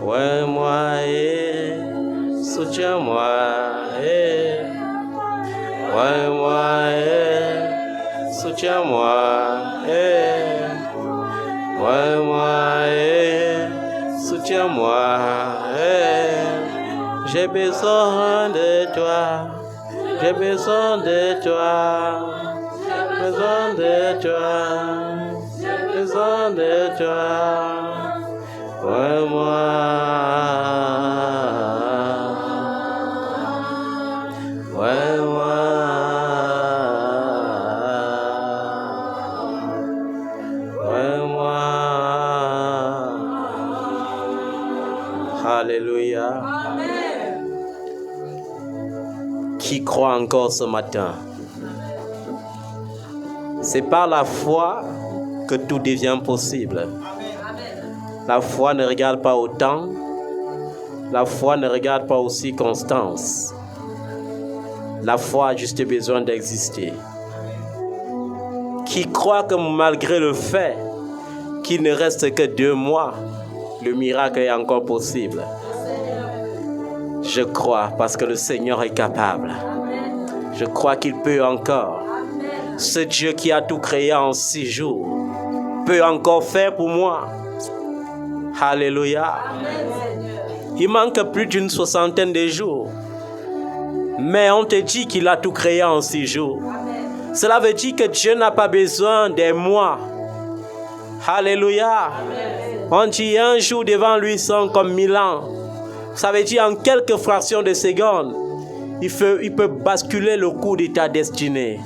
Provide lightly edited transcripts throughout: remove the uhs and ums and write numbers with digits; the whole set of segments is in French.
Ouais, moi, soutiens-moi, ouais, moi, soutiens-moi, ouais, moi, soutiens-moi, j'ai besoin de toi, j'ai besoin de toi, besoin de toi, besoin de toi, ouais, moi, ouais, moi, ouais, moi, alléluia. Qui croit encore ce matin? C'est par la foi que tout devient possible. La foi ne regarde pas au temps. La foi ne regarde pas aux circonstances. La foi a juste besoin d'exister. Qui croit que malgré le fait qu'il ne reste que 2 mois, le miracle est encore possible? Je crois parce que le Seigneur est capable. Je crois qu'il peut encore. Ce Dieu qui a tout créé en 6 jours peut encore faire pour moi. Alléluia. Il manque plus d'une 60aine de jours. Mais on te dit qu'il a tout créé en 6 jours. Cela veut dire que Dieu n'a pas besoin des mois. Alléluia. On dit un jour devant lui sont comme 1000 ans. Ça veut dire en quelques fractions de secondes, il peut basculer le cours de ta destinée.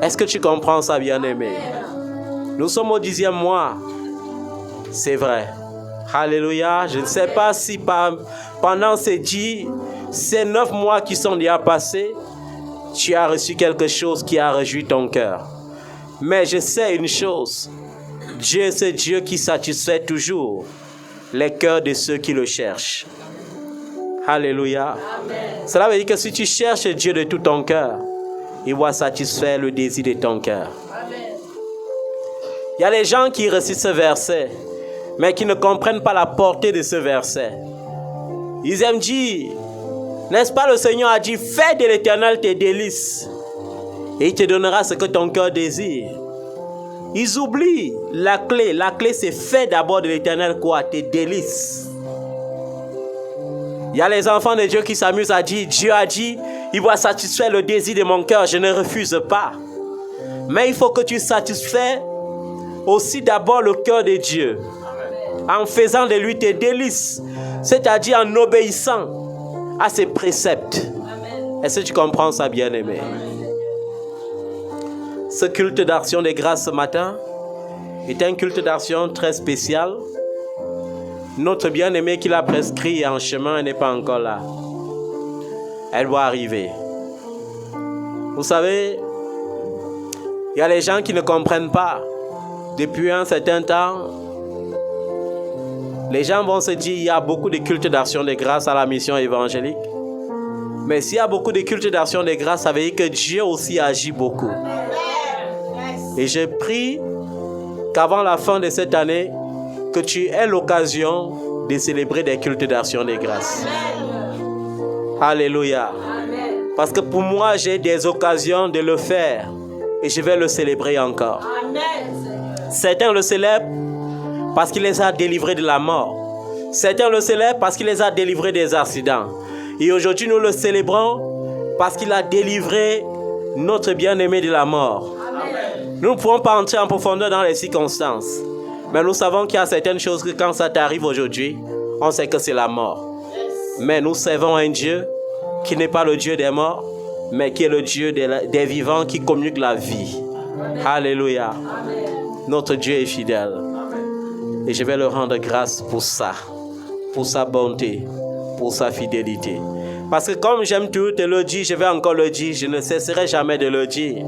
Est-ce que tu comprends ça, bien-aimé? Nous sommes au 10e mois. C'est vrai. Alléluia. Je ne sais pas si pendant ces 9 mois qui sont déjà passés, tu as reçu quelque chose qui a réjoui ton cœur. Mais je sais une chose. Dieu, c'est Dieu qui satisfait toujours les cœurs de ceux qui le cherchent. Alléluia. Amen. Cela veut dire que si tu cherches Dieu de tout ton cœur, il va satisfaire le désir de ton cœur. Amen. Il y a des gens qui récitent ce verset, mais qui ne comprennent pas la portée de ce verset. Ils aiment dire, n'est-ce pas, le Seigneur a dit, fais de l'Éternel tes délices, et il te donnera ce que ton cœur désire. Ils oublient la clé. La clé, c'est fais d'abord de l'Éternel quoi? Tes délices. Il y a les enfants de Dieu qui s'amusent à dire, Dieu a dit, il va satisfaire le désir de mon cœur, je ne refuse pas. Mais il faut que tu satisfais aussi d'abord le cœur de Dieu. En faisant de lui tes délices, c'est-à-dire en obéissant à ses préceptes. Est-ce que tu comprends ça, bien-aimé? Ce culte d'action de grâce ce matin est un culte d'action très spécial. Notre bien-aimée qui l'a prescrit en chemin n'est pas encore là. Elle va arriver. Vous savez, il y a les gens qui ne comprennent pas. Depuis un certain temps, les gens vont se dire, il y a beaucoup de cultes d'action de grâce à la mission évangélique. Mais s'il y a beaucoup de cultes d'action de grâce, ça veut dire que Dieu aussi agit beaucoup. Et je prie qu'avant la fin de cette année, que tu aies l'occasion de célébrer des cultes d'action de grâce. Alléluia. Parce que pour moi, j'ai des occasions de le faire et je vais le célébrer encore. Certains le célèbrent parce qu'il les a délivrés de la mort. Certains le célèbrent parce qu'il les a délivrés des accidents. Et aujourd'hui, nous le célébrons parce qu'il a délivré notre bien-aimé de la mort. Nous ne pouvons pas entrer en profondeur dans les circonstances. Mais nous savons qu'il y a certaines choses que quand ça t'arrive aujourd'hui, on sait que c'est la mort. Mais nous servons un Dieu qui n'est pas le Dieu des morts, mais qui est le Dieu des vivants qui communique la vie. Alléluia. Notre Dieu est fidèle. Et je vais le rendre grâce pour ça, pour sa bonté, pour sa fidélité. Parce que comme j'aime toujours te le dire, je vais encore le dire, je ne cesserai jamais de le dire.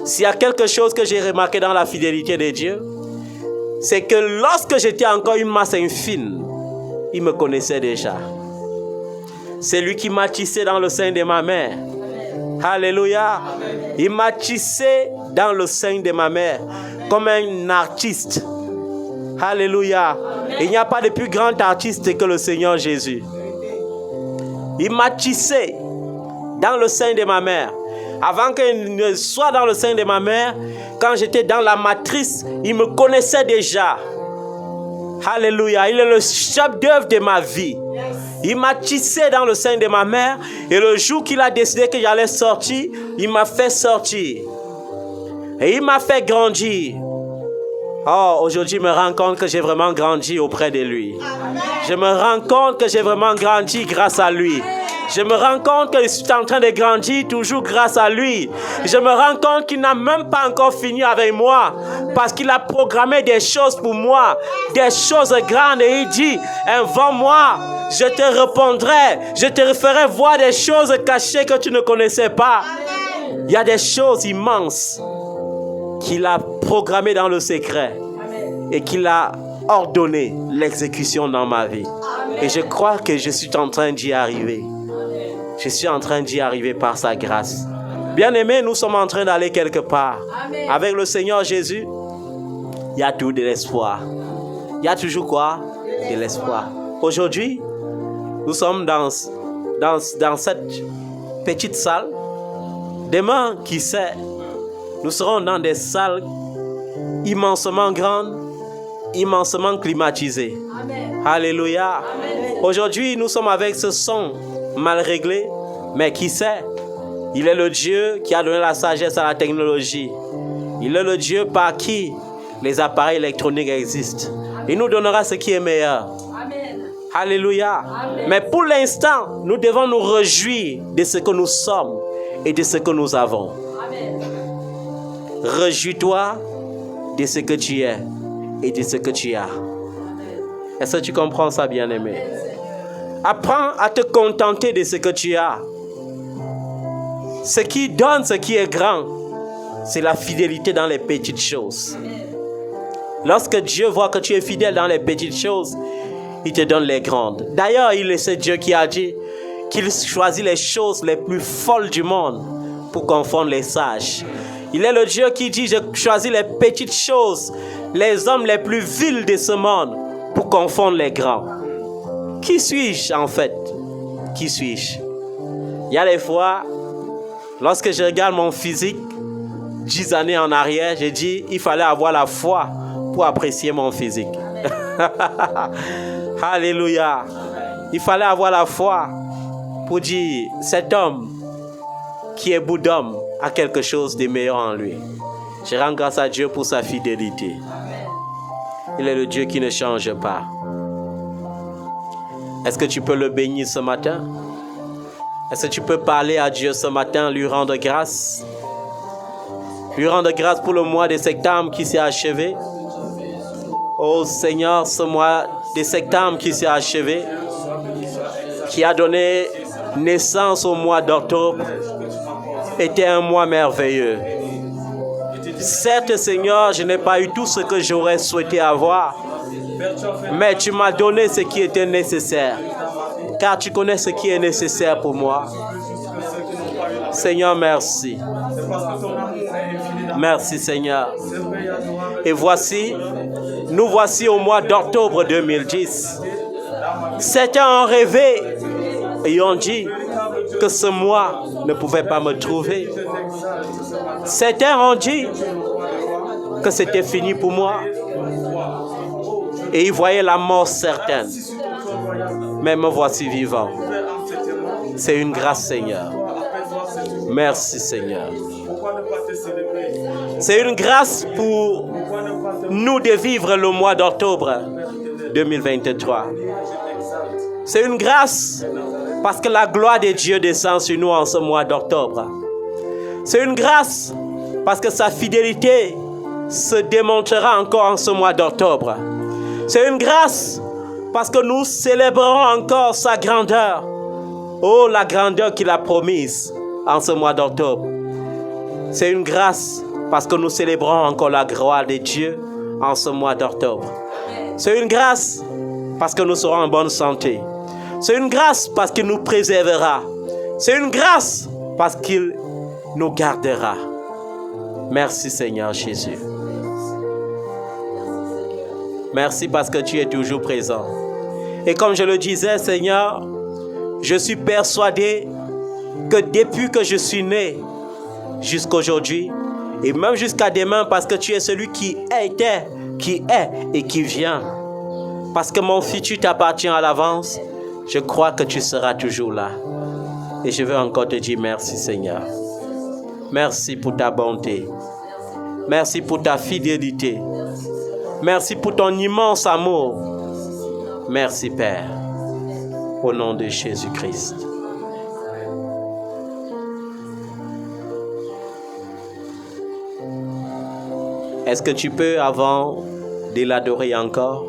S'il y a quelque chose que j'ai remarqué dans la fidélité de Dieu, c'est que lorsque j'étais encore une masse infime, il me connaissait déjà. C'est lui qui m'a tissé dans le sein de ma mère. Alléluia. Amen. Il m'a tissé dans le sein de ma mère comme un artiste. Alléluia. Il n'y a pas de plus grand artiste que le Seigneur Jésus. Il m'a tissé dans le sein de ma mère. Avant qu'il ne soit dans le sein de ma mère, quand j'étais dans la matrice, il me connaissait déjà. Alléluia. Il est le chef-d'œuvre de ma vie. Il m'a tissé dans le sein de ma mère. Et le jour qu'il a décidé que j'allais sortir, il m'a fait sortir. Et il m'a fait grandir. Oh, aujourd'hui, je me rends compte que j'ai vraiment grandi auprès de lui. Je me rends compte que j'ai vraiment grandi grâce à lui. Je me rends compte que je suis en train de grandir toujours grâce à lui. Je me rends compte qu'il n'a même pas encore fini avec moi. Parce qu'il a programmé des choses pour moi. Des choses grandes. Et il dit, invente-moi. Je te répondrai. Je te ferai voir des choses cachées que tu ne connaissais pas. Il y a des choses immenses qu'il a programmées dans le secret. Et qu'il a ordonné l'exécution dans ma vie. Et je crois que je suis en train d'y arriver. Je suis en train d'y arriver par sa grâce. Bien-aimés, nous sommes en train d'aller quelque part. Amen. Avec le Seigneur Jésus, il y a tout de l'espoir. Il y a toujours quoi? De l'espoir. Aujourd'hui, nous sommes dans cette petite salle. Demain, qui sait, nous serons dans des salles immensement grandes, immensement climatisées. Amen. Alléluia. Amen. Aujourd'hui, nous sommes avec ce son mal réglé, mais qui sait? Il est le Dieu qui a donné la sagesse à la technologie. Il est le Dieu par qui les appareils électroniques existent. Il nous donnera ce qui est meilleur. Amen. Alléluia. Amen. Mais pour l'instant, nous devons nous réjouir de ce que nous sommes et de ce que nous avons. Amen. Réjouis-toi de ce que tu es et de ce que tu as. Est-ce que tu comprends ça, bien-aimé? Apprends à te contenter de ce que tu as. Ce qui donne ce qui est grand, c'est la fidélité dans les petites choses. Lorsque Dieu voit que tu es fidèle dans les petites choses, il te donne les grandes. D'ailleurs, il est ce Dieu qui a dit qu'il choisit les choses les plus folles du monde pour confondre les sages. Il est le Dieu qui dit, je choisis les petites choses, les hommes les plus vils de ce monde pour confondre les grands. Qui suis-je en fait? Qui suis-je? Il y a des fois, lorsque je regarde mon physique, 10 années en arrière, j'ai dit, il fallait avoir la foi pour apprécier mon physique. Alléluia. Il fallait avoir la foi pour dire, cet homme qui est bout d'homme a quelque chose de meilleur en lui. Je rends grâce à Dieu pour sa fidélité. Il est le Dieu qui ne change pas. Est-ce que tu peux le bénir ce matin? Est-ce que tu peux parler à Dieu ce matin, lui rendre grâce? Lui rendre grâce pour le mois de septembre qui s'est achevé. Oh Seigneur, ce mois de septembre qui s'est achevé, qui a donné naissance au mois d'octobre, était un mois merveilleux. Certes, Seigneur, je n'ai pas eu tout ce que j'aurais souhaité avoir, mais tu m'as donné ce qui était nécessaire, car tu connais ce qui est nécessaire pour moi. Seigneur, merci. Merci, Seigneur. Et voici, nous voici au mois d'octobre 2010. Certains ont rêvé et ont dit que ce mois ne pouvait pas me trouver. Certains ont dit que c'était fini pour moi. Et ils voyaient la mort certaine. Mais me voici vivant. C'est une grâce, Seigneur. Merci, Seigneur. C'est une grâce pour nous de vivre le mois d'octobre 2023. C'est une grâce parce que la gloire de Dieu descend sur nous en ce mois d'octobre. C'est une grâce parce que sa fidélité se démontrera encore en ce mois d'octobre. C'est une grâce parce que nous célébrerons encore sa grandeur. Oh, la grandeur qu'il a promise en ce mois d'octobre. C'est une grâce parce que nous célébrons encore la gloire de Dieu en ce mois d'octobre. C'est une grâce parce que nous serons en bonne santé. C'est une grâce parce qu'il nous préservera. C'est une grâce parce qu'il nous gardera. Merci Seigneur Jésus. Merci parce que tu es toujours présent. Et comme je le disais, Seigneur, je suis persuadé que depuis que je suis né jusqu'à aujourd'hui, et même jusqu'à demain, parce que tu es celui qui était, qui est et qui vient, parce que mon futur t'appartient à l'avance, je crois que tu seras toujours là. Et je veux encore te dire merci, Seigneur. Merci pour ta bonté. Merci pour ta fidélité. Merci pour ton immense amour. Merci, Père. Au nom de Jésus-Christ. Est-ce que tu peux, avant de l'adorer encore,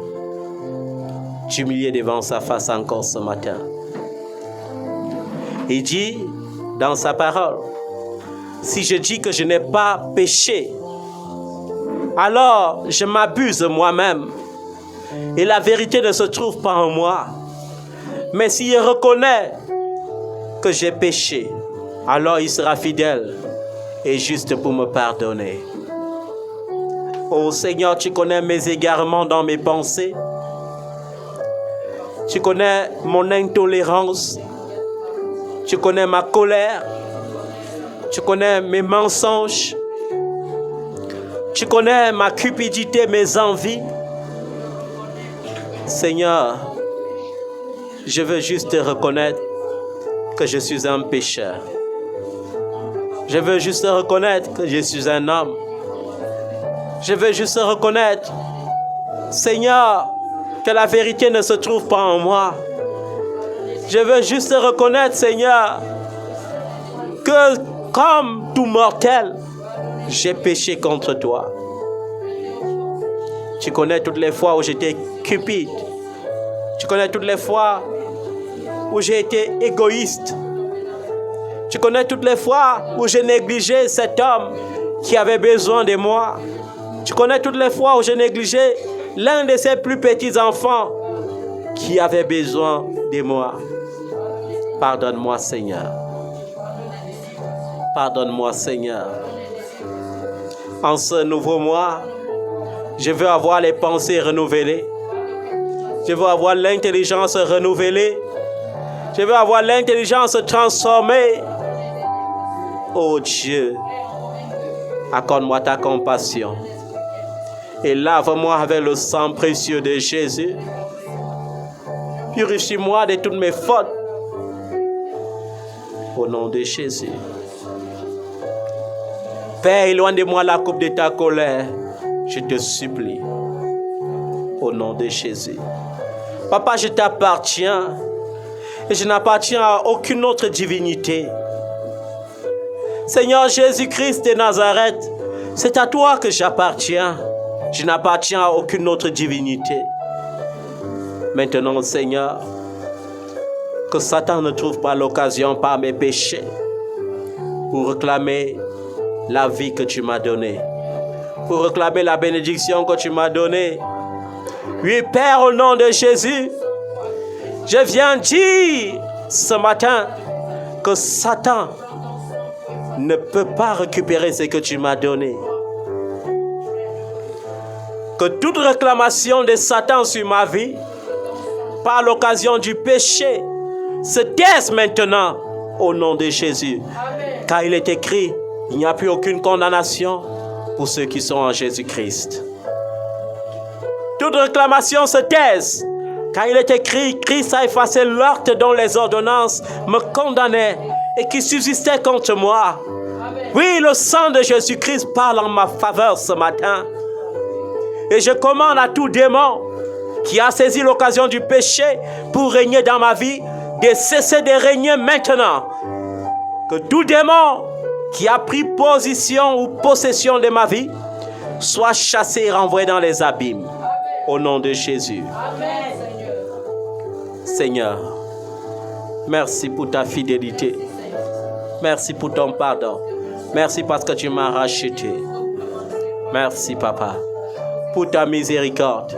t'humilier devant sa face encore ce matin? Il dit dans sa parole, si je dis que je n'ai pas péché, alors je m'abuse moi-même et la vérité ne se trouve pas en moi. Mais s'il reconnaît que j'ai péché, alors il sera fidèle et juste pour me pardonner. Oh Seigneur, tu connais mes égarements dans mes pensées. Tu connais mon intolérance. Tu connais ma colère. Tu connais mes mensonges. Tu connais ma cupidité, mes envies. Seigneur, je veux juste reconnaître que je suis un pécheur. Je veux juste reconnaître que je suis un homme. Je veux juste reconnaître, Seigneur, que la vérité ne se trouve pas en moi. Je veux juste reconnaître, Seigneur, que comme tout mortel, j'ai péché contre toi. Tu connais toutes les fois où j'étais cupide. Tu connais toutes les fois où j'ai été égoïste. Tu connais toutes les fois où j'ai négligé cet homme qui avait besoin de moi. Tu connais toutes les fois où j'ai négligé l'un de ses plus petits enfants qui avait besoin de moi. Pardonne-moi, Seigneur. Pardonne-moi, Seigneur. En ce nouveau mois, je veux avoir les pensées renouvelées. Je veux avoir l'intelligence renouvelée. Je veux avoir l'intelligence transformée. Oh Dieu, accorde-moi ta compassion. Et lave-moi avec le sang précieux de Jésus. Purifie-moi de toutes mes fautes. Au nom de Jésus. Père, éloigne de moi la coupe de ta colère. Je te supplie. Au nom de Jésus. Papa, je t'appartiens. Et je n'appartiens à aucune autre divinité. Seigneur Jésus-Christ de Nazareth, c'est à toi que j'appartiens. Je n'appartiens à aucune autre divinité. Maintenant, Seigneur, que Satan ne trouve pas l'occasion par mes péchés pour réclamer la vie que tu m'as donnée, pour réclamer la bénédiction que tu m'as donnée. Oui, Père, au nom de Jésus, je viens dire ce matin que Satan ne peut pas récupérer ce que tu m'as donné. Que toute réclamation de Satan sur ma vie, par l'occasion du péché, se taise maintenant au nom de Jésus. Amen. Car il est écrit, il n'y a plus aucune condamnation pour ceux qui sont en Jésus-Christ. Toute réclamation se taise, car il est écrit, Christ a effacé l'acte dont les ordonnances me condamnaient et qui subsistait contre moi. Amen. Oui, le sang de Jésus-Christ parle en ma faveur ce matin. Et je commande à tout démon qui a saisi l'occasion du péché pour régner dans ma vie, de cesser de régner maintenant. Que tout démon qui a pris position ou possession de ma vie soit chassé et renvoyé dans les abîmes. Amen. Au nom de Jésus. Amen. Seigneur, merci pour ta fidélité. Merci pour ton pardon. Merci parce que tu m'as racheté. Merci, Papa, pour ta miséricorde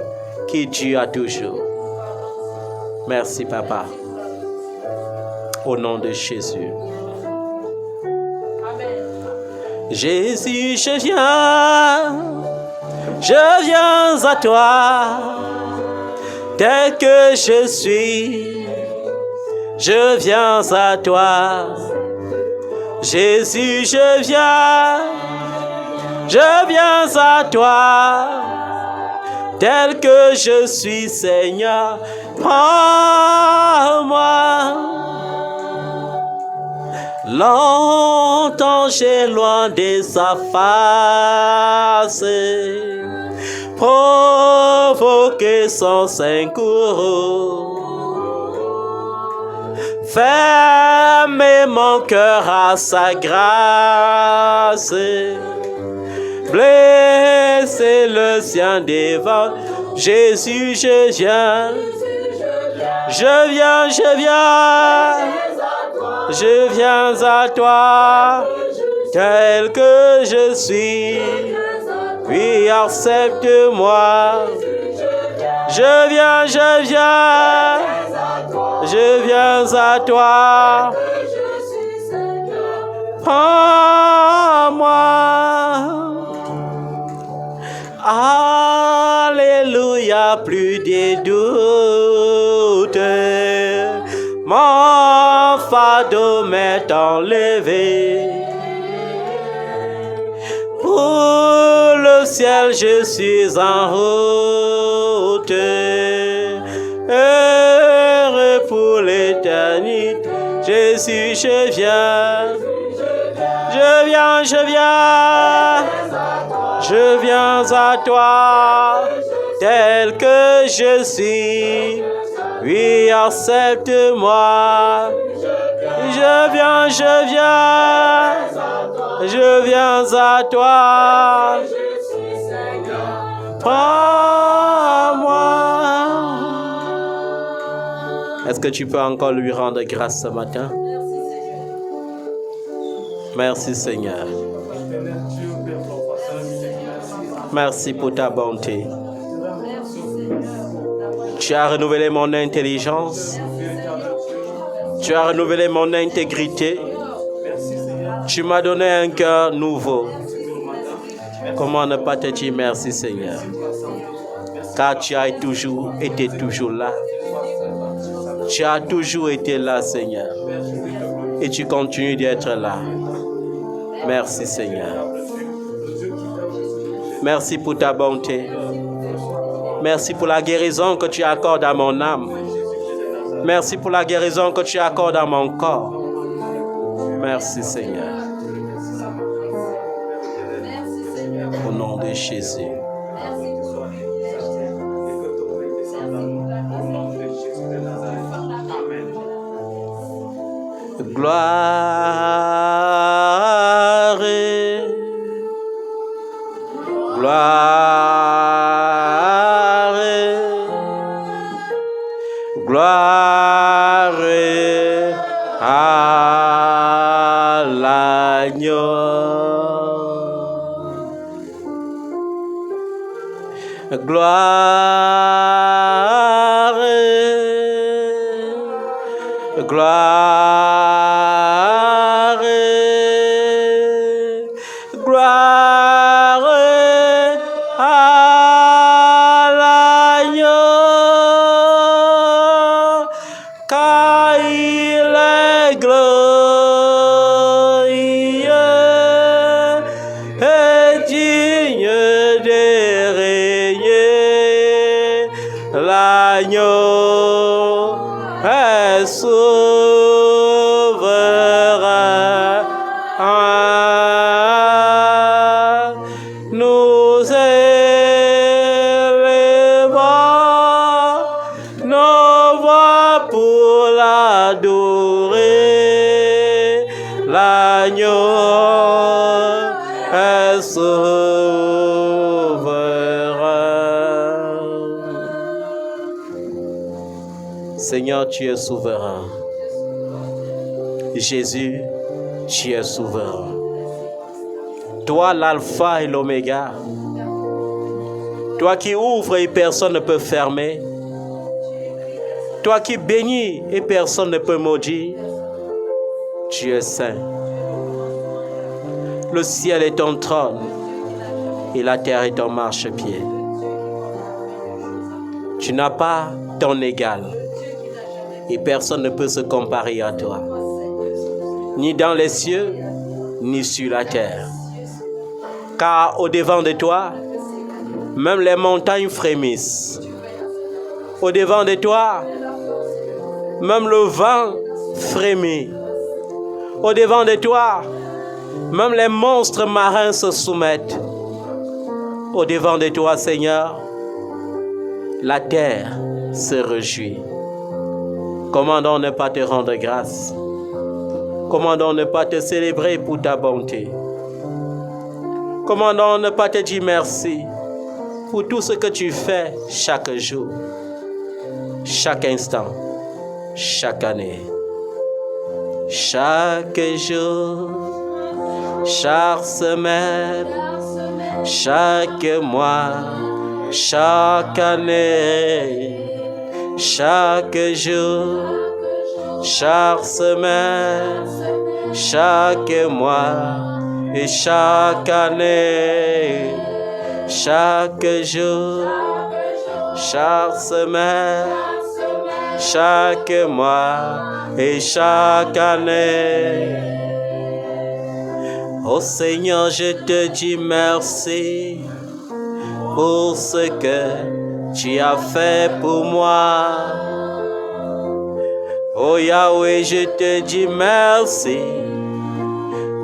qui dure à toujours. Merci, Papa. Au nom de Jésus. Amen. Jésus, je viens à toi. tel que je suis, je viens à toi. Jésus, je viens à toi, tel que je suis, Seigneur, prends-moi. Longtemps j'ai loin de sa face, provoqué son secours. Fermez mon cœur à sa grâce, blessez le sien devant. Jésus, je viens, je viens, je viens, je viens à toi, tel que je suis, puis accepte-moi. Je viens, je viens, je viens à toi, prends-moi. Alléluia, plus de doute, mon fardeau m'est enlevé. Pour le ciel, je suis en route, heureux pour l'éternité. Jésus, je viens, je viens, je viens, je viens à toi, tel que je suis, oui, accepte-moi. Je viens, je viens, je viens à toi, prends-moi. Est-ce que tu peux encore lui rendre grâce ce matin? Merci Seigneur. Merci pour ta bonté. Tu as renouvelé mon intelligence. Tu as renouvelé mon intégrité. Tu m'as donné un cœur nouveau. Comment ne pas te dire merci Seigneur? Car tu as toujours été là. Tu as toujours été là Seigneur. Et tu continues d'être là. Merci Seigneur. Merci pour ta bonté. Merci pour la guérison que tu accordes à mon âme. Merci pour la guérison que tu accordes à mon corps. Merci Seigneur. Au nom de Jésus. Gloire, gloire, gloire à l'agneau. Gloire, gloire, gloire à l'agneau, car il est glorieux et digne de régner. L'agneau est souverain. Nous élevons nos voix pour l'adorer. L'agneau est souverain. Seigneur, tu es souverain. Jésus, tu es souverain. Toi, l'alpha et l'oméga. Toi qui ouvres et personne ne peut fermer. Toi qui bénis et personne ne peut maudire. Tu es saint. Le ciel est ton trône et la terre est ton marchepied. Tu n'as pas ton égal. Et personne ne peut se comparer à toi. Ni dans les cieux, ni sur la terre. Car au-devant de toi, même les montagnes frémissent. Au-devant de toi, même le vent frémit. Au-devant de toi, même les monstres marins se soumettent. Au-devant de toi, Seigneur, la terre se réjouit. Comment donc ne pas te rendre grâce? Comment donc ne pas te célébrer pour ta bonté? Comment donc ne pas te dire merci pour tout ce que tu fais chaque jour, chaque instant, chaque année, chaque jour, chaque semaine, chaque mois, chaque année, chaque jour, chaque semaine, chaque mois et chaque année, chaque jour, chaque semaine, chaque mois et chaque année. Oh Seigneur, je te dis merci pour ce que tu as fait pour moi. Oh Yahweh, je te dis merci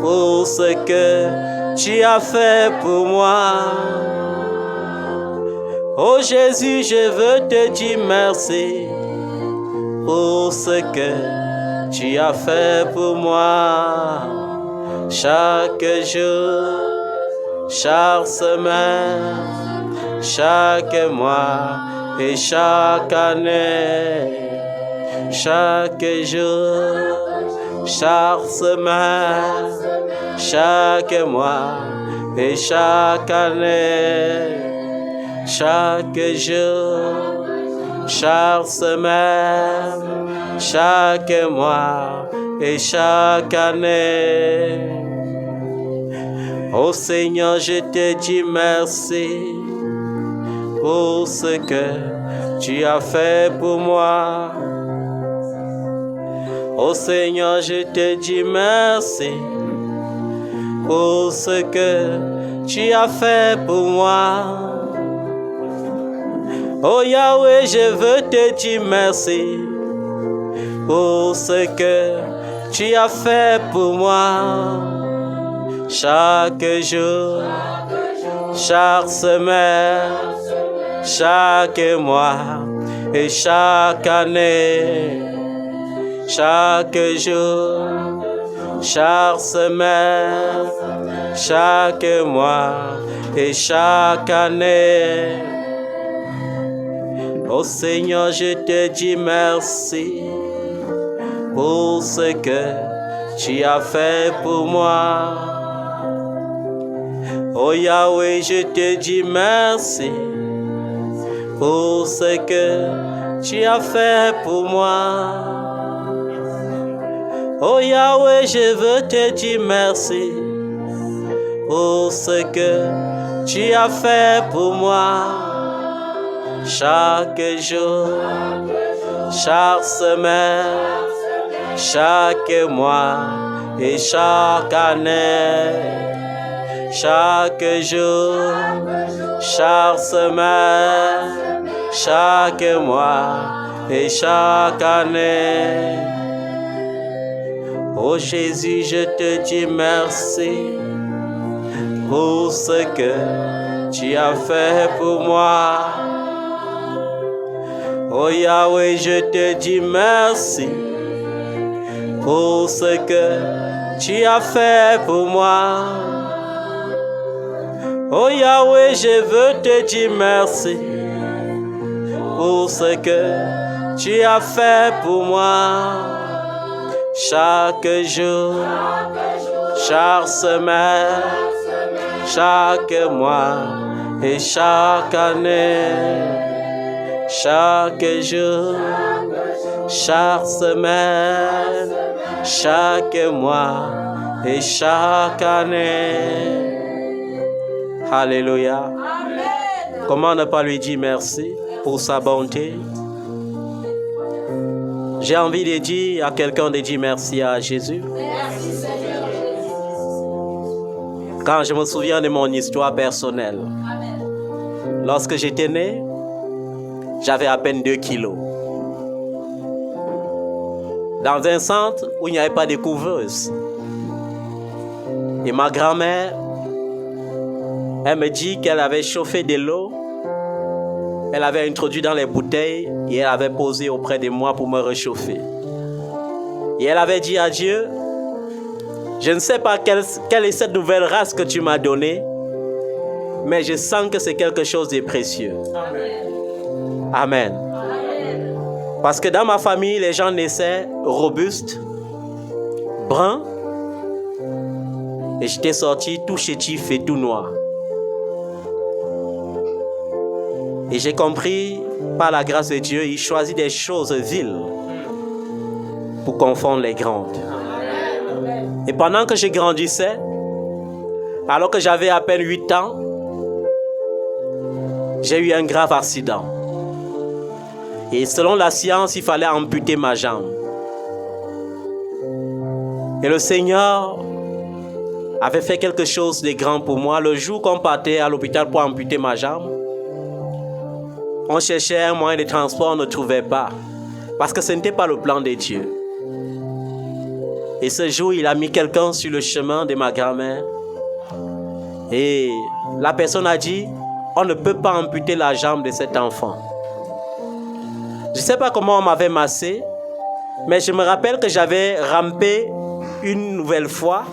pour ce que tu as fait pour moi. Oh Jésus, je veux te dire merci pour ce que tu as fait pour moi. Chaque jour, chaque semaine, chaque mois et chaque année. Chaque jour, chaque semaine, chaque mois et chaque année. Chaque jour, chaque semaine, chaque mois et chaque année. Oh Seigneur, je te dis merci pour ce que tu as fait pour moi. Oh Seigneur, je te dis merci pour ce que tu as fait pour moi. Oh Yahweh, je veux te dire merci pour ce que tu as fait pour moi. Chaque jour, chaque semaine, chaque mois et chaque année. Chaque jour, chaque semaine, chaque mois et chaque année. Oh Seigneur, je te dis merci pour ce que tu as fait pour moi. Oh Yahweh, je te dis merci pour ce que tu as fait pour moi. Oh Yahweh, je veux te dire merci pour ce que tu as fait pour moi. Chaque jour, chaque semaine, chaque mois et chaque année. Chaque jour, chaque semaine, chaque mois et chaque année. Oh Jésus, je te dis merci pour ce que tu as fait pour moi. Oh Yahweh, je te dis merci pour ce que tu as fait pour moi. Oh Yahweh, je veux te dire merci pour ce que tu as fait pour moi. Chaque jour, chaque semaine, chaque mois et chaque année. Chaque jour, chaque semaine, chaque mois et chaque année. Alléluia. Comment ne pas lui dire merci? pour sa bonté. J'ai envie de dire à quelqu'un de dire merci à Jésus. Merci Seigneur. Quand je me souviens de mon histoire personnelle, Amen. lorsque j'étais né, j'avais à peine 2 kilos. Dans un centre où il n'y avait pas de couveuse. Et ma grand-mère, elle me dit qu'elle avait chauffé de l'eau, elle avait introduit dans les bouteilles et elle avait posé auprès de moi pour me réchauffer. Et elle avait dit à Dieu, je ne sais pas quelle est cette nouvelle race que tu m'as donnée, mais je sens que c'est quelque chose de précieux. Amen. Amen. Amen. Parce que dans ma famille, les gens naissaient robustes, bruns, et j'étais sorti tout chétif et tout noir. Et j'ai compris, par la grâce de Dieu, il choisit des choses viles pour confondre les grandes. Et pendant que je grandissais, alors que j'avais à peine 8 ans, j'ai eu un grave accident. Et selon la science, il fallait amputer ma jambe. Et le Seigneur avait fait quelque chose de grand pour moi. Le jour qu'on partait à l'hôpital pour amputer ma jambe, on cherchait un moyen de transport, on ne trouvait pas. Parce que ce n'était pas le plan de Dieu. Et ce jour, il a mis quelqu'un sur le chemin de ma grand-mère. Et la personne a dit, on ne peut pas amputer la jambe de cet enfant. Je ne sais pas comment on m'avait massé, mais je me rappelle que j'avais rampé une nouvelle fois.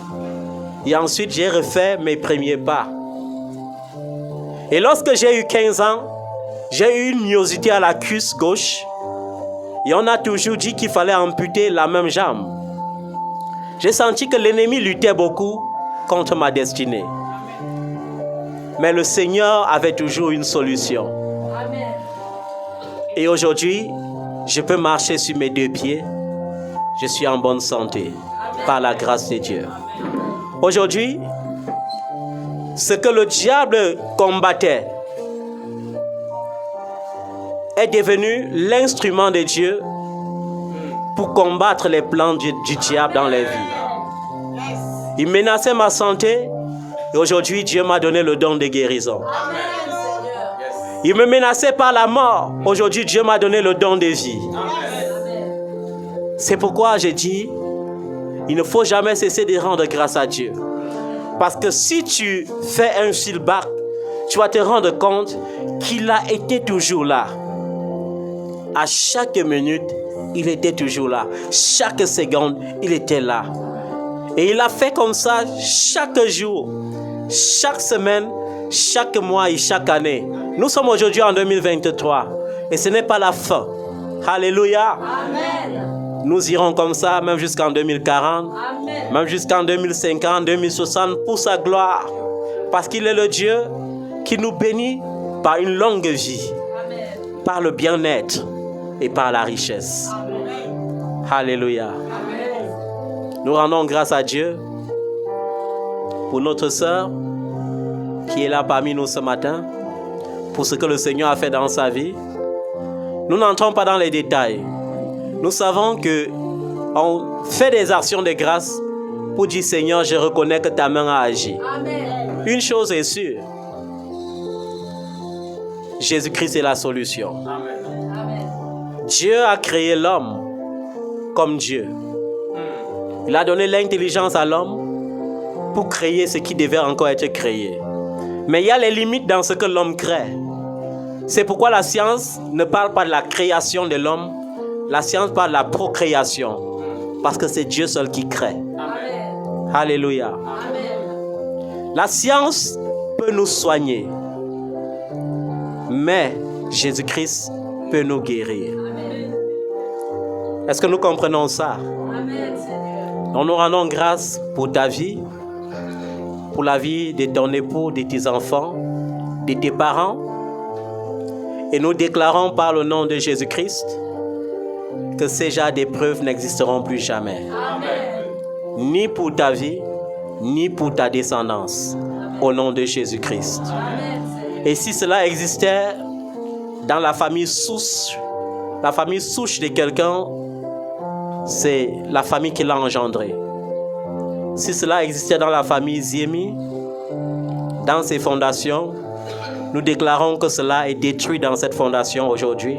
Et ensuite, j'ai refait mes premiers pas. Et lorsque j'ai eu 15 ans, j'ai eu une myosité à la cuisse gauche. Et on a toujours dit qu'il fallait amputer la même jambe. J'ai senti que l'ennemi luttait beaucoup contre ma destinée. Mais le Seigneur avait toujours une solution. Amen. Et aujourd'hui, je peux marcher sur mes 2 pieds. Je suis en bonne santé par la grâce de Dieu. Aujourd'hui, ce que le diable combattait est devenu l'instrument de Dieu pour combattre les plans du diable dans les vies. Il menaçait ma santé et aujourd'hui Dieu m'a donné le don de guérison. Amen, Seigneur. Il me menaçait par la mort. Aujourd'hui Dieu m'a donné le don de vie. Amen. C'est pourquoi j'ai dit, il ne faut jamais cesser de rendre grâce à Dieu. Parce que si tu fais un feedback, tu vas te rendre compte qu'il a été toujours là. À chaque minute, il était toujours là. Chaque seconde, il était là. Et il a fait comme ça chaque jour, chaque semaine, chaque mois et chaque année. Nous sommes aujourd'hui en 2023 et ce n'est pas la fin. Alléluia. Amen. Nous irons comme ça même jusqu'en 2040, Amen. même jusqu'en 2050, 2060 pour sa gloire. Parce qu'il est le Dieu qui nous bénit par une longue vie, Amen. par le bien-être et par la richesse. Amen. Alléluia. Amen. Nous rendons grâce à Dieu pour notre sœur qui est là parmi nous ce matin, pour ce que le Seigneur a fait dans sa vie. Nous n'entrons pas dans les détails. Nous savons qu'on fait des actions de grâce pour dire Seigneur, je reconnais que ta main a agi. Amen. Une chose est sûre, Jésus-Christ est la solution. Amen. Dieu a créé l'homme comme Dieu. Il a donné l'intelligence à l'homme pour créer ce qui devait encore être créé. Mais il y a les limites dans ce que l'homme crée. C'est pourquoi la science ne parle pas de la création de l'homme. La science parle de la procréation. Parce que c'est Dieu seul qui crée. Amen. Alléluia. Amen. La science peut nous soigner. Mais Jésus-Christ peut nous guérir. Amen. Est-ce que nous comprenons ça? Amen, Seigneur. Nous nous rendons grâce pour ta vie, pour la vie de ton époux, de tes enfants, de tes parents. Et nous déclarons par le nom de Jésus-Christ que ces genres d'épreuves n'existeront plus jamais. Amen. Ni pour ta vie, ni pour ta descendance. Au nom de Jésus-Christ. Amen, Seigneur. Et si cela existait, dans la famille souche de quelqu'un, c'est la famille qui l'a engendré. Si cela existait dans la famille Ziemi, dans ses fondations, nous déclarons que cela est détruit dans cette fondation aujourd'hui,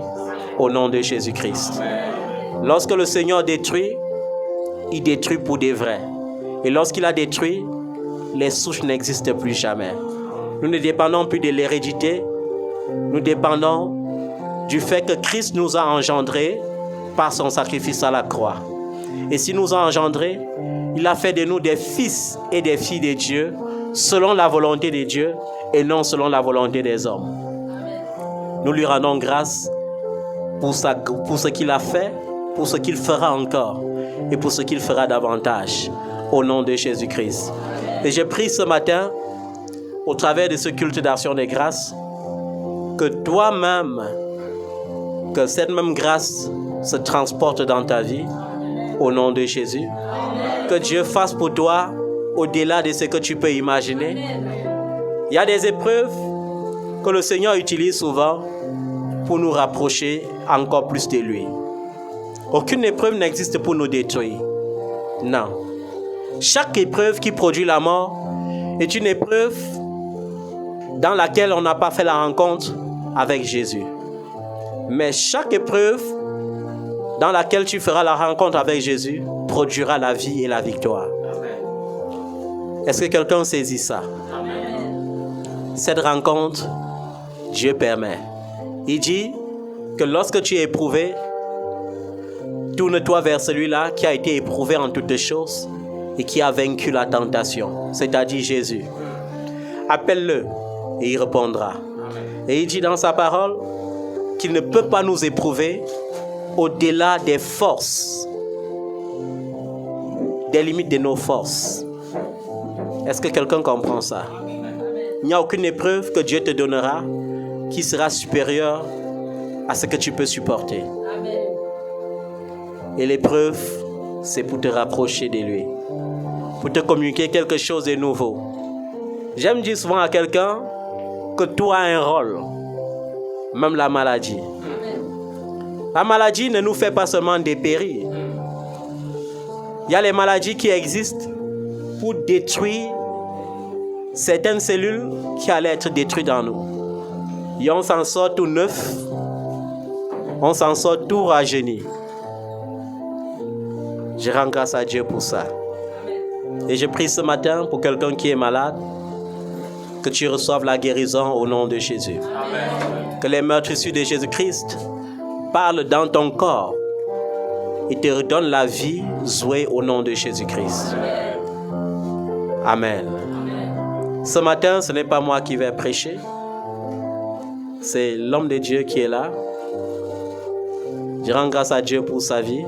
au nom de Jésus-Christ. Lorsque le Seigneur détruit, il détruit pour des vrais. Et lorsqu'il a détruit, les souches n'existent plus jamais. Nous ne dépendons plus de l'hérédité, nous dépendons du fait que Christ nous a engendrés par son sacrifice à la croix. Et s'il nous a engendrés, il a fait de nous des fils et des filles de Dieu, selon la volonté de Dieu et non selon la volonté des hommes. Nous lui rendons grâce pour ce qu'il a fait, pour ce qu'il fera encore et pour ce qu'il fera davantage, au nom de Jésus-Christ. Et je prie ce matin, au travers de ce culte d'action des grâces, que toi-même, que cette même grâce se transporte dans ta vie, au nom de Jésus. Que Dieu fasse pour toi au-delà de ce que tu peux imaginer. Il y a des épreuves que le Seigneur utilise souvent pour nous rapprocher encore plus de lui. Aucune épreuve n'existe pour nous détruire. Non. Chaque épreuve qui produit la mort est une épreuve dans laquelle on n'a pas fait la rencontre avec Jésus. Mais chaque épreuve dans laquelle tu feras la rencontre avec Jésus produira la vie et la victoire. Est-ce que quelqu'un saisit ça? Cette rencontre, Dieu permet. Il dit que lorsque tu es éprouvé, tourne-toi vers celui-là qui a été éprouvé en toutes choses et qui a vaincu la tentation, c'est-à-dire Jésus. Appelle-le et il répondra. Et il dit dans sa parole qu'il ne peut pas nous éprouver au-delà des forces, des limites de nos forces. Est-ce que quelqu'un comprend ça? Il n'y a aucune épreuve que Dieu te donnera qui sera supérieure à ce que tu peux supporter. Et l'épreuve, c'est pour te rapprocher de lui, pour te communiquer quelque chose de nouveau. J'aime dire souvent à quelqu'un que tout a un rôle, même la maladie. La maladie ne nous fait pas seulement dépérir. Il y a les maladies qui existent pour détruire certaines cellules qui allaient être détruites dans nous. Et on s'en sort tout neuf, on s'en sort tout rajeuni. Je rends grâce à Dieu pour ça. Et je prie ce matin pour quelqu'un qui est malade, que tu reçoives la guérison au nom de Jésus. Amen. Que les meurtrissures de Jésus-Christ parlent dans ton corps et te redonnent la vie jouée au nom de Jésus-Christ. Amen. Amen. Ce matin, ce n'est pas moi qui vais prêcher. C'est l'homme de Dieu qui est là. Je rends grâce à Dieu pour sa vie.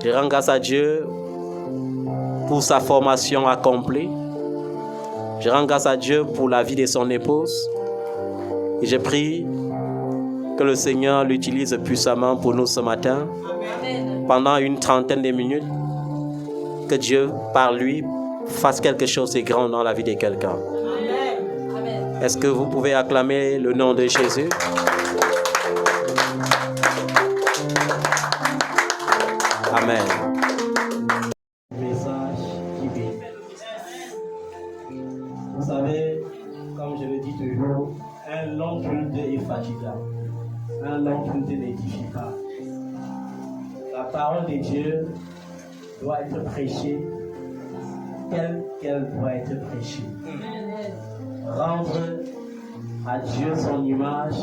Je rends grâce à Dieu pour sa formation accomplie. Je rends grâce à Dieu pour la vie de son épouse. Et je prie que le Seigneur l'utilise puissamment pour nous ce matin. Pendant une trentaine de minutes. Que Dieu, par lui, fasse quelque chose de grand dans la vie de quelqu'un. Est-ce que vous pouvez acclamer le nom de Jésus? Amen. Message qui vit. Vous savez, comme je le dis toujours, un long culte est fatigant. Un long culte n'édifie pas. La parole de Dieu doit être prêchée telle qu'elle doit être prêchée. Rendre à Dieu son image,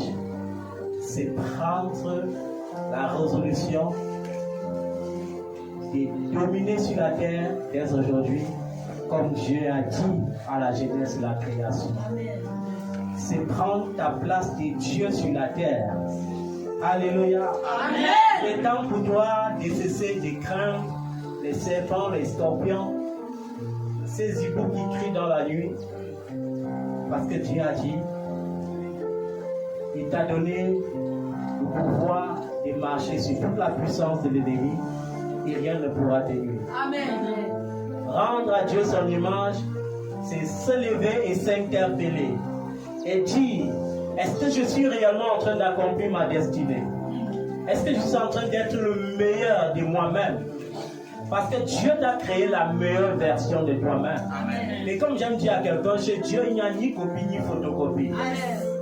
c'est prendre la résolution de dominer sur la terre dès aujourd'hui, comme Dieu a dit à la genèse de la création. C'est prendre ta place de Dieu sur la terre. Alléluia. Amen. Il est temps pour toi de cesser de craindre les serpents, les scorpions, ces hiboux qui crient dans la nuit. Parce que Dieu a dit, il t'a donné le pouvoir de marcher sur toute la puissance de l'ennemi et rien ne pourra te nuire. Amen. Rendre à Dieu son image, c'est se lever et s'interpeller et dire Est-ce que je suis réellement en train d'accomplir ma destinée? Est-ce que je suis en train d'être le meilleur de moi-même? Parce que Dieu t'a créé la meilleure version de toi-même. Et comme j'aime dire à quelqu'un, chez Dieu, il n'y a ni copie ni photocopie.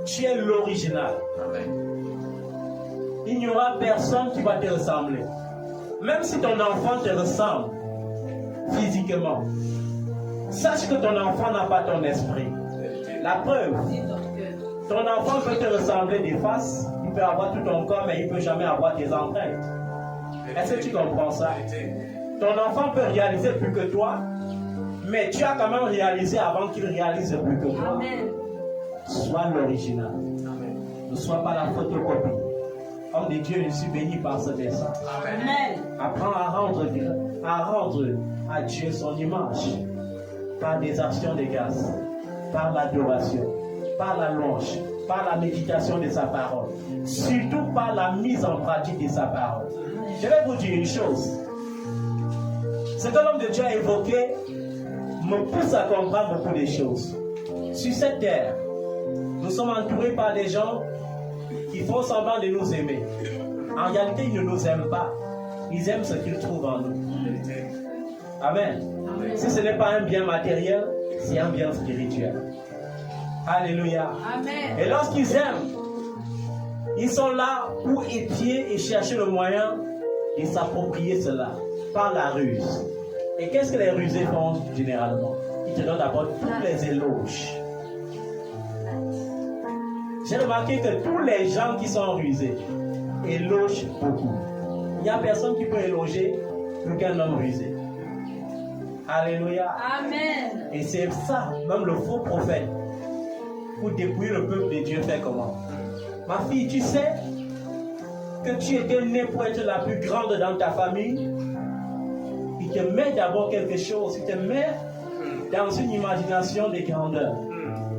Tu es l'original. Il n'y aura personne qui va te ressembler. Même si ton enfant te ressemble physiquement, sache que ton enfant n'a pas ton esprit. La preuve, ton enfant peut te ressembler des faces, il peut avoir tout ton corps, mais il ne peut jamais avoir tes entrailles. Est-ce que tu comprends ça? Ton enfant peut réaliser plus que toi, mais tu as quand même réalisé avant qu'il réalise plus que toi. Amen. Sois l'original. Ne sois pas la photocopie. Homme de Dieu, je suis béni par ce message. Amen. Apprends à rendre à Dieu son image par des actions de grâce, par l'adoration, par la louange, par la méditation de sa parole, surtout par la mise en pratique de sa parole. Je vais vous dire une chose. Ce que l'homme de Dieu a évoqué me pousse à comprendre beaucoup de choses. Sur cette terre, nous sommes entourés par des gens qui font semblant de nous aimer. En réalité, ils ne nous aiment pas. Ils aiment ce qu'ils trouvent en nous. Amen. Si ce n'est pas un bien matériel, c'est un bien spirituel. Alléluia. Amen. Et lorsqu'ils aiment, ils sont là pour épier et chercher le moyen de s'approprier cela par la ruse. Et qu'est-ce que les rusés font généralement? Ils te donnent d'abord tous les éloges. J'ai remarqué que tous les gens qui sont rusés élogent beaucoup. Il n'y a personne qui peut éloger plus qu'un homme rusé. Alléluia. Amen. Et c'est ça, même le faux prophète, pour dépouiller le peuple de Dieu, fait comment? Ma fille, tu sais que tu étais née pour être la plus grande dans ta famille. Il te met d'abord quelque chose, il te met dans une imagination de grandeur.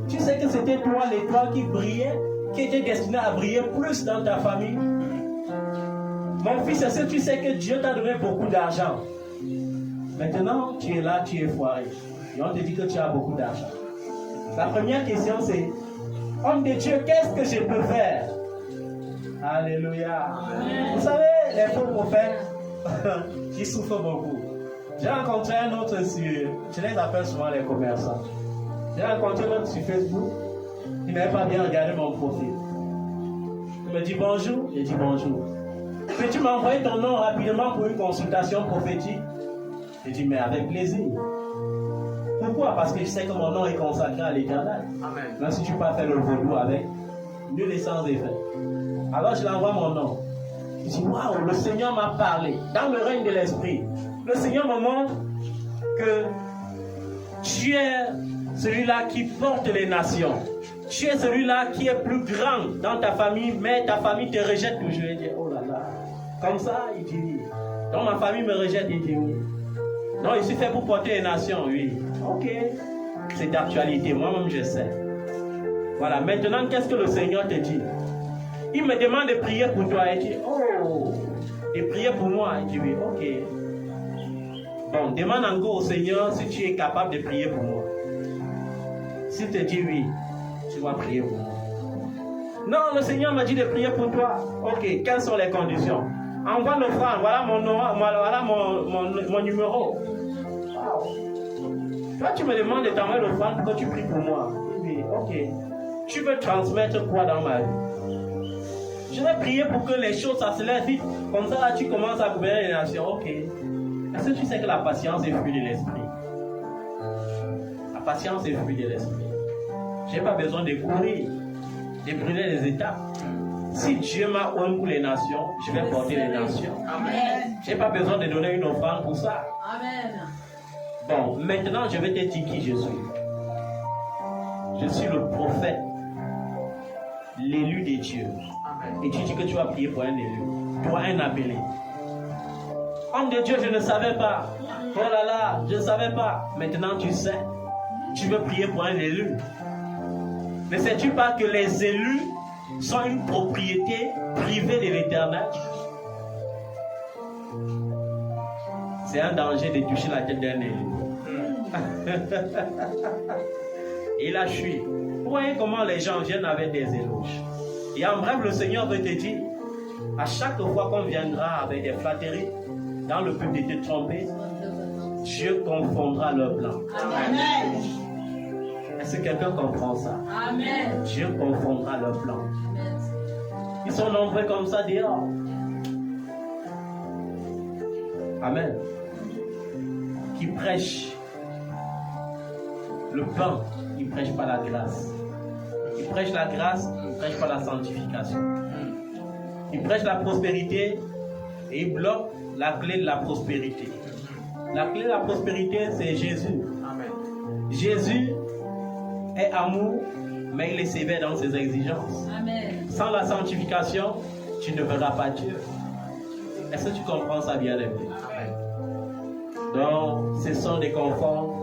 Tu sais que c'était toi l'étoile qui brillait, qui était destiné à briller plus dans ta famille. Mon fils, est-ce que tu sais que Dieu t'a donné beaucoup d'argent? Maintenant, tu es là, tu es foiré. Et on te dit que tu as beaucoup d'argent. La première question, c'est: homme de Dieu, qu'est-ce que je peux faire? Alléluia. Amen. Vous savez, les faux prophètes, qui souffrent beaucoup. J'ai rencontré un autre je les appelle souvent les commerçants. J'ai rencontré l'autre sur Facebook. Il n'avait pas bien regardé mon profil. Il me dit bonjour. J'ai dit bonjour. Peux-tu m'envoyer ton nom rapidement pour une consultation prophétique? J'ai dit mais avec plaisir. Pourquoi? Parce que je sais que mon nom est consacré à l'Éternel. Même si tu peux pas faire le vaudou avec, nul et sans effet. Alors je lui envoie mon nom. Je dis waouh, le Seigneur m'a parlé. Dans le règne de l'Esprit, le Seigneur me montre que tu es celui-là qui porte les nations. Tu es celui-là qui est plus grand dans ta famille, mais ta famille te rejette toujours. Je dis oh là là. Comme ça, il dit oui. Donc ma famille me rejette, il dit oui. Non, il suffit pour porter les nations, oui. Ok. C'est d'actualité, moi-même je sais. Voilà, maintenant, qu'est-ce que le Seigneur te dit? Il me demande de prier pour toi. Il dit, oh, de prier pour moi. Il dit oui, ok. Bon, demande encore au Seigneur si tu es capable de prier pour moi. S'il te dit oui, tu vas prier pour moi. Non, le Seigneur m'a dit de prier pour toi. Ok, quelles sont les conditions? Envoie l'offrande, voilà mon nom, voilà mon numéro. Wow. Toi, tu me demandes de t'envoyer l'offrande pour que tu pries pour moi. Oui, ok. Tu veux transmettre quoi dans ma vie? Je vais prier pour que les choses s'accélèrent vite. Comme ça, là, tu commences à gouverner les nations. Ok. Est-ce que tu sais que la patience est fruit de l'esprit? La patience est fruit de l'esprit. Je n'ai pas besoin de courir, de brûler les étapes. Si Dieu m'a oint pour les nations, je vais porter les nations. Amen. Je n'ai pas besoin de donner une offrande pour ça. Amen. Bon, maintenant, je vais te dire qui je suis. Je suis le prophète, l'élu de Dieu. Et tu dis que tu vas prier pour un élu. Toi, un appelé. Homme de Dieu, je ne savais pas. Oh là là, je ne savais pas. Maintenant, tu sais. Tu veux prier pour un élu. Ne sais-tu pas que les élus sont une propriété privée de l'Éternel? C'est un danger de toucher la tête d'un élu. Et il a fui. Vous voyez comment les gens viennent avec des éloges. Et en bref, le Seigneur veut te dire, à chaque fois qu'on viendra avec des flatteries, dans le but de te tromper, Dieu confondra leur plan. Amen. Est-ce que quelqu'un comprend ça? Amen. Dieu confondra leur plan. Ils sont nombreux comme ça dehors. Amen. Qui prêchent le pain, ils ne prêchent pas la grâce. Ils prêchent la grâce, ils ne prêchent pas la sanctification. Ils prêchent la prospérité et ils bloquent la clé de la prospérité. La clé de la prospérité, c'est Jésus. Amen. Jésus est amour, mais il est sévère dans ses exigences. Amen. Sans la sanctification, tu ne verras pas Dieu. Est-ce que tu comprends ça, bien-aimé? Donc, ce sont des confondre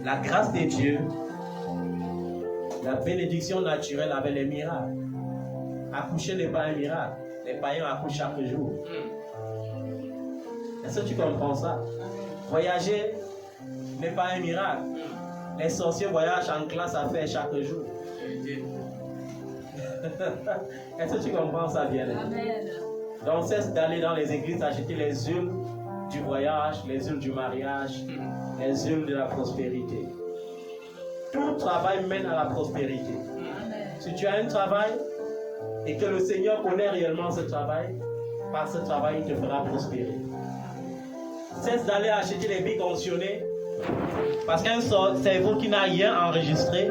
la grâce de Dieu, la bénédiction naturelle avec les miracles. Accoucher n'est pas un miracle. Les païens accouchent chaque jour. Est-ce que tu comprends ça? Voyager n'est pas un miracle. Les sorciers voyagent en classe à faire chaque jour. Est-ce que tu comprends ça, bien-aimé? Amen. Donc, cesse d'aller dans les églises acheter les huiles du voyage, les huiles du mariage, les huiles de la prospérité. Tout travail mène à la prospérité. Amen. Si tu as un travail et que le Seigneur connaît réellement ce travail, par ce travail, il te fera prospérer. Cesse d'aller acheter les billes conditionnées, parce qu'un cerveau qui n'a rien enregistré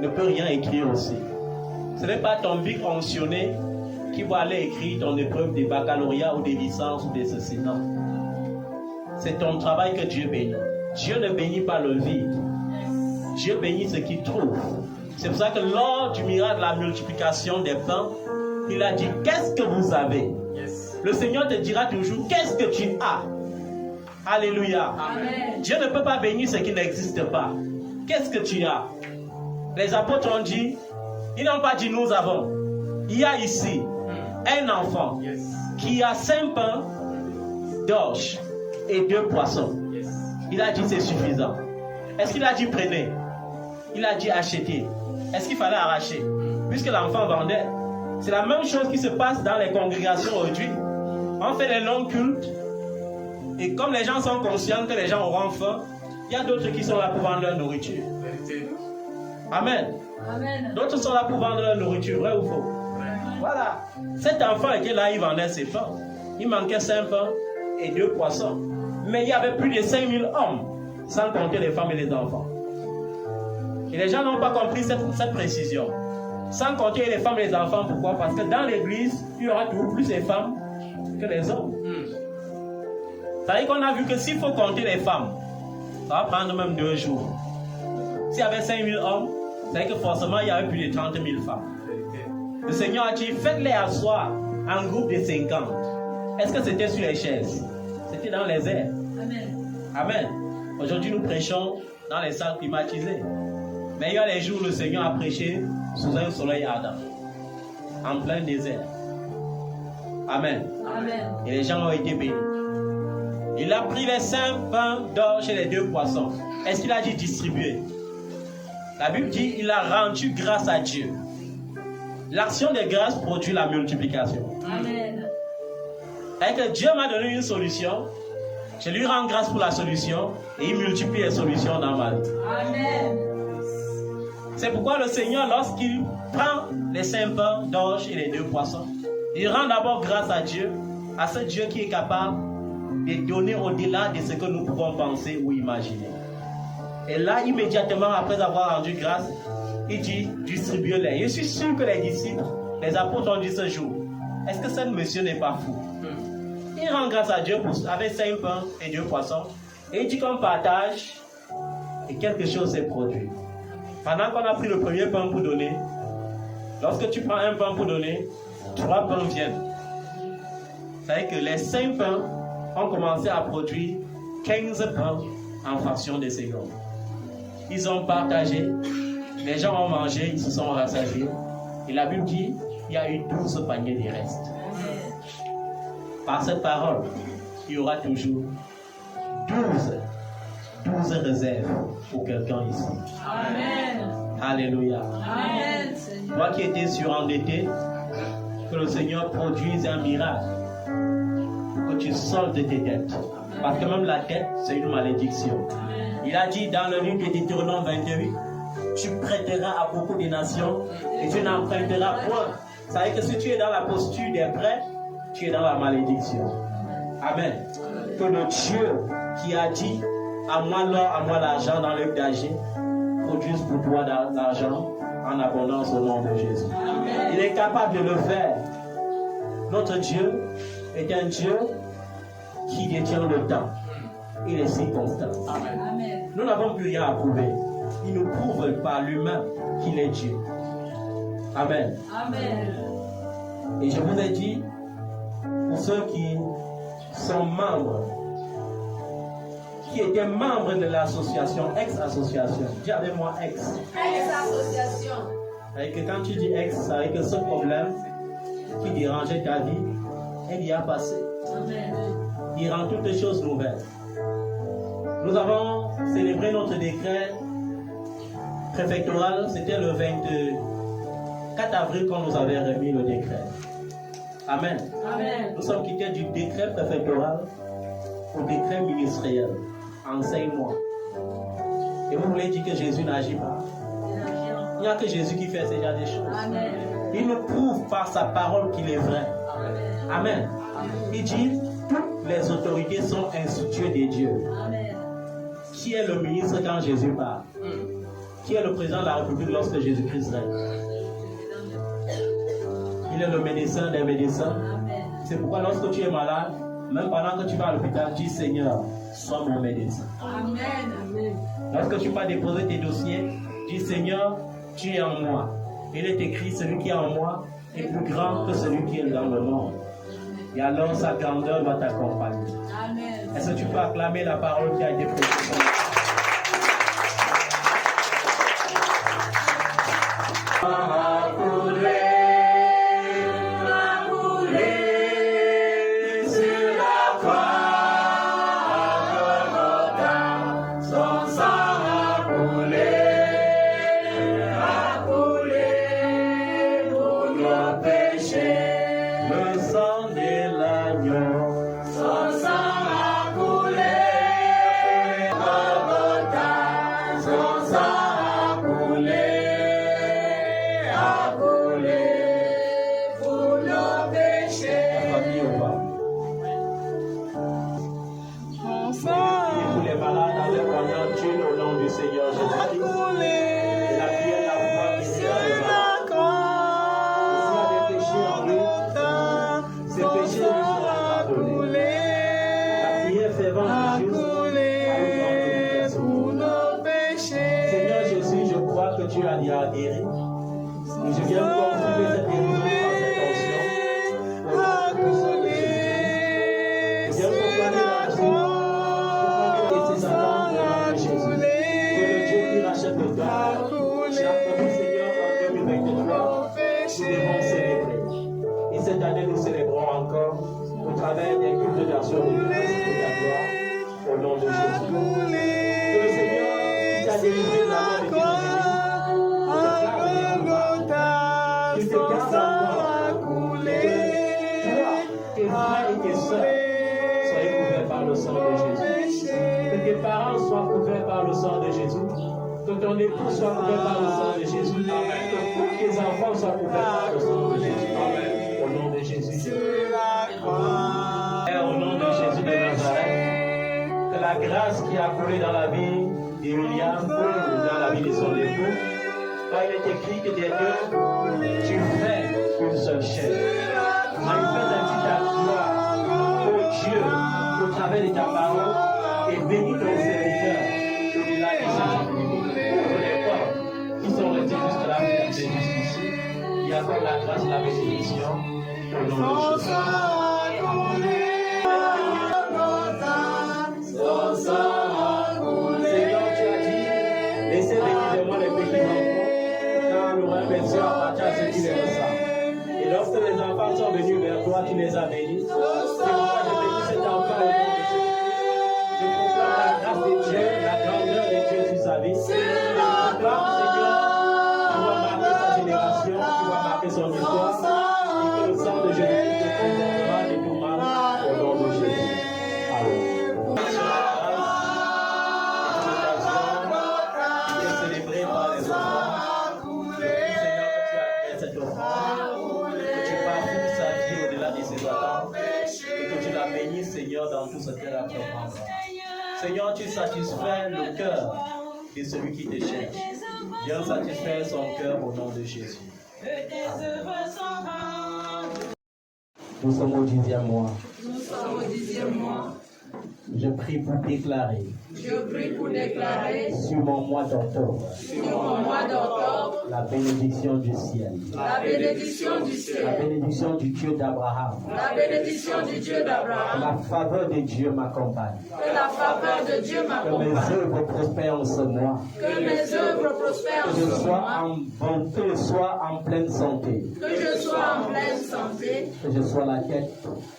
ne peut rien écrire aussi. Ce n'est pas ton bic fonctionné qui va aller écrire ton épreuve de baccalauréat ou des licences ou des ceci. Non. C'est ton travail que Dieu bénit. Dieu ne bénit pas le vide. Dieu bénit ce qu'il trouve. C'est pour ça que lors du miracle de la multiplication des pains, il a dit, qu'est-ce que vous avez? Yes. Le Seigneur te dira toujours, qu'est-ce que tu as? Alléluia. Amen. Dieu ne peut pas bénir ce qui n'existe pas. Qu'est-ce que tu as? Les apôtres ont dit, ils n'ont pas dit nous avons. Il y a ici un enfant Yes. qui a 5 pains d'orge et 2 poissons. Yes. Il a dit c'est suffisant. Est-ce qu'il a dit prenez? Il a dit achetez. Est-ce qu'il fallait arracher? Puisque l'enfant vendait. C'est la même chose qui se passe dans les congrégations aujourd'hui. On fait les longs cultes. Et comme les gens sont conscients que les gens auront faim, il y a d'autres qui sont là pour vendre leur nourriture. Vérité. Amen. Amen. D'autres sont là pour vendre leur nourriture, vrai ou faux? Voilà. Cet enfant était là, il vendait ses pains. Il manquait 5 pains et 2 poissons. Mais il y avait plus de 5000 hommes, sans compter les femmes et les enfants. Et les gens n'ont pas compris cette précision. Sans compter les femmes et les enfants, pourquoi? Parce que dans l'église, il y aura toujours plus de femmes que les hommes. C'est-à-dire qu'on a vu que s'il faut compter les femmes, ça va prendre même 2 jours. S'il y avait 5000 hommes, c'est-à-dire que forcément il y avait plus de 30 000 femmes. Vérité. Le Seigneur a dit, faites-les asseoir en groupe de 50. Est-ce que c'était sur les chaises? C'était dans les airs. Amen. Amen. Aujourd'hui, nous prêchons dans les salles climatisées. Mais il y a les jours où le Seigneur a prêché sous un soleil ardent, en plein désert. Amen. Amen. Et les gens ont été bénis. Il a pris les 5 pains d'orge et les 2 poissons. Est-ce qu'il a dit distribuer? La Bible dit, il a rendu grâce à Dieu. L'action de grâce produit la multiplication. Amen. Et que Dieu m'a donné une solution, je lui rends grâce pour la solution et il multiplie les solutions dans ma vie. Amen. C'est pourquoi le Seigneur, lorsqu'il prend les 5 pains d'orge et les 2 poissons, il rend d'abord grâce à Dieu, à ce Dieu qui est capable de donner au-delà de ce que nous pouvons penser ou imaginer. Et là, immédiatement après avoir rendu grâce, il dit distribuez-les. Je suis sûr que les disciples, les apôtres ont dit ce jour, est-ce que ce monsieur n'est pas fou? Il rend grâce à Dieu avec 5 pains et 2 poissons. Et il dit qu'on partage et quelque chose s'est produit. Pendant qu'on a pris le premier pain pour donner, lorsque tu prends un pain pour donner, 3 pains viennent. C'est-à-dire que les 5 pains ont commencé à produire 15 pains en fraction de secondes. Ils ont partagé, les gens ont mangé, ils se sont rassasiés. Et la Bible dit, il y a eu 12 paniers de reste. Par cette parole, il y aura toujours 12 se réserve pour quelqu'un ici. Amen. Alléluia. Amen, Seigneur. Toi qui étais surendetté, que le Seigneur produise un miracle. Que tu soldes tes dettes. Parce que même la dette, c'est une malédiction. Il a dit dans le livre de Deutéronome 28, tu prêteras à beaucoup de nations et tu n'emprunteras point. Ça veut dire que si tu es dans la posture des prêts, tu es dans la malédiction. Amen. Que le Dieu qui a dit à moi l'or, à moi l'argent dans l'œuvre d'Agé, produise pour toi l'argent en abondance au nom de Jésus. Amen. Il est capable de le faire. Notre Dieu est un Dieu qui détient le temps et les circonstances. Amen. Nous n'avons plus rien à prouver. Il nous prouve par l'humain qu'il est Dieu. Amen. Amen. Et je vous ai dit, pour ceux qui sont membres, qui étaient membres de l'association, ex-association, dis avec moi ex. Ex-association. C'est que quand tu dis ex, ça veut dire que ce problème qui dérangeait ta vie, il y a passé. Amen. Il rend toutes les choses nouvelles. Nous avons célébré notre décret préfectoral, c'était le 24 avril quand nous avait remis le décret. Amen. Amen. Nous sommes quittés du décret préfectoral au décret ministériel en 5 mois. Et vous voulez dire que Jésus n'agit pas? Il n'y a que Jésus qui fait ce genre de choses. Amen. Il nous prouve par sa parole qu'il est vrai. Amen. Il dit, toutes les autorités sont instituées de Dieu. Amen. Qui est le ministre quand Jésus parle? Qui est le président de la République lorsque Jésus-Christ règne? Il est le médecin des médecins. Amen. C'est pourquoi lorsque tu es malade, même pendant que tu vas à l'hôpital, dis Seigneur, sois mon médecin. Amen. Lorsque tu vas déposer tes dossiers, dis Seigneur, tu es en moi. Il est écrit, celui qui est en moi est plus grand que celui qui est dans le monde. Et alors sa grandeur va t'accompagner. Amen. Est-ce que tu peux acclamer la parole qui a été prêchée? Ton époux soit couvert par le sang de Jésus. Amen. Que tous tes enfants soient couverts par le sang de Jésus. Amen. Au nom de Jésus. Père, au nom de Jésus de Nazareth, que la grâce qui a coulé dans la vie d'Emilian coule dans la vie de son époux. Car il est écrit que des deux, tu fais une seule chair. Manifeste ainsi ta gloire, ô Dieu, au travers de ta parole, et bénis ton serviteur au-delà de sa vie. Qui sont restés jusque là, jusqu'ici, il y a encore la grâce, la bénédiction au nom de Jésus. Seigneur, tu as dit, laissez venir de moi les petits enfants, car nous remercions à partir de ce qui les ressemble. Et lorsque les enfants sont venus vers toi, tu les as bénis. C'est pourquoi je bénis cet enfant au nom de Jésus. Je proclame la grâce de Dieu, la grande Seigneur, dans tout ce qu'elle entreprendra. Seigneur, tu satisfais le cœur de celui qui te cherche. Viens satisfaire son cœur au nom de Jésus. Nous sommes au 10e mois. Nous sommes au 10e mois. Je prie pour déclarer. Sur mon mois d'octobre. La bénédiction du ciel. La bénédiction du ciel. La bénédiction du Dieu d'Abraham. La bénédiction du Dieu d'Abraham. La faveur de Dieu m'accompagne. Que la faveur de Dieu Que m'accompagne. mes œuvres prospèrent en ce mois. Que mes œuvres prospèrent en Que je ce sois mois. que je sois en pleine santé. Que je sois en pleine santé. Que je sois la tête.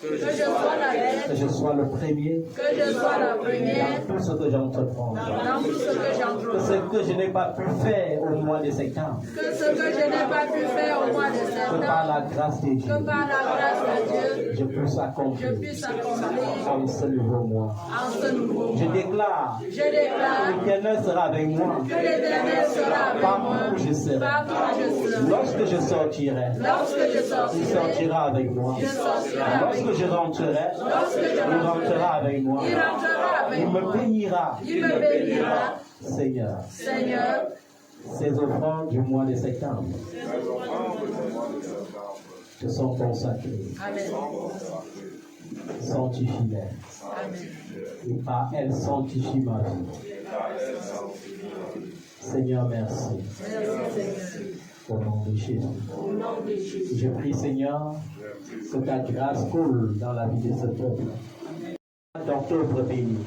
Que je sois la Que tête. je sois le premier. Que je sois la première. Dans tout ce que j'entreprends. Dans tout ce que Que j'entreprends. ce que je n'ai pas pu faire au mois de septembre. Que ce que je n'ai pas pu faire au mois de Que par septembre. la grâce de Dieu. Que par la grâce de Dieu. Je puisse accomplir Je puisse accomplir en ce nouveau mois. en ce nouveau Je mois. déclare Je déclare l'Éternel sera avec moi. que l'Éternel sera avec moi. Partout où je serai. Partout où je serai. Lorsque je sortirai, Lorsque je il sortirai, sortira avec moi. je sortirai avec Lorsque je rentrerai, il rentrera avec moi. il rentrera avec Il me moi. bénira. Il me bénira. Seigneur, Seigneur, ces offrandes du mois de septembre te sont consacrées. Amen. Sanctifie-les. Amen. Et par elles, sanctifie ma vie. Seigneur, merci. Merci Seigneur. Au nom de Jésus. Au nom de Jésus. Je prie, Seigneur, que ta grâce coule dans la vie de ce peuple. D'octobre béni.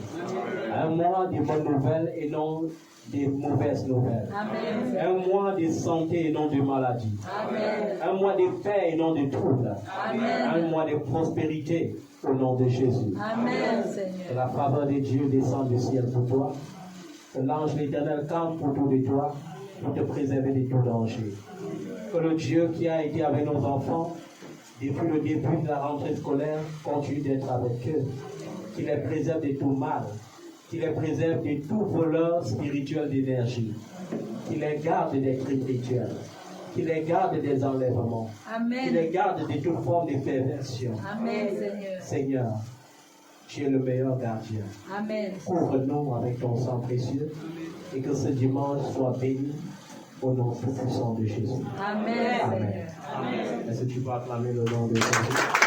Un mois de bonnes nouvelles et non des mauvaises nouvelles. Amen. Un mois de santé et non de maladie. Amen. Un mois de paix et non de troubles. Amen. Un mois de prospérité au nom de Jésus. Amen, Que Seigneur. la faveur de Dieu descende du ciel pour toi. Que l'ange l'Éternel campe autour de toi pour te préserver de tout danger. Que le Dieu qui a été avec nos enfants depuis le début de la rentrée scolaire continue d'être avec eux. Qu'il les préserve de tout mal. Qu'il les préserve de tout voleur spirituel d'énergie. Qu'il les garde des crimes rituels. Qu'il les garde des enlèvements. Qu'il les Amen. garde de toute forme de perversion. Amen, Seigneur. Seigneur, tu es le meilleur gardien. Amen. Couvre-nous avec ton sang précieux et que ce dimanche soit béni au nom tout puissant de Jésus. Amen, Amen. Seigneur. Amen. Est-ce que tu peux acclamer le nom de Jésus?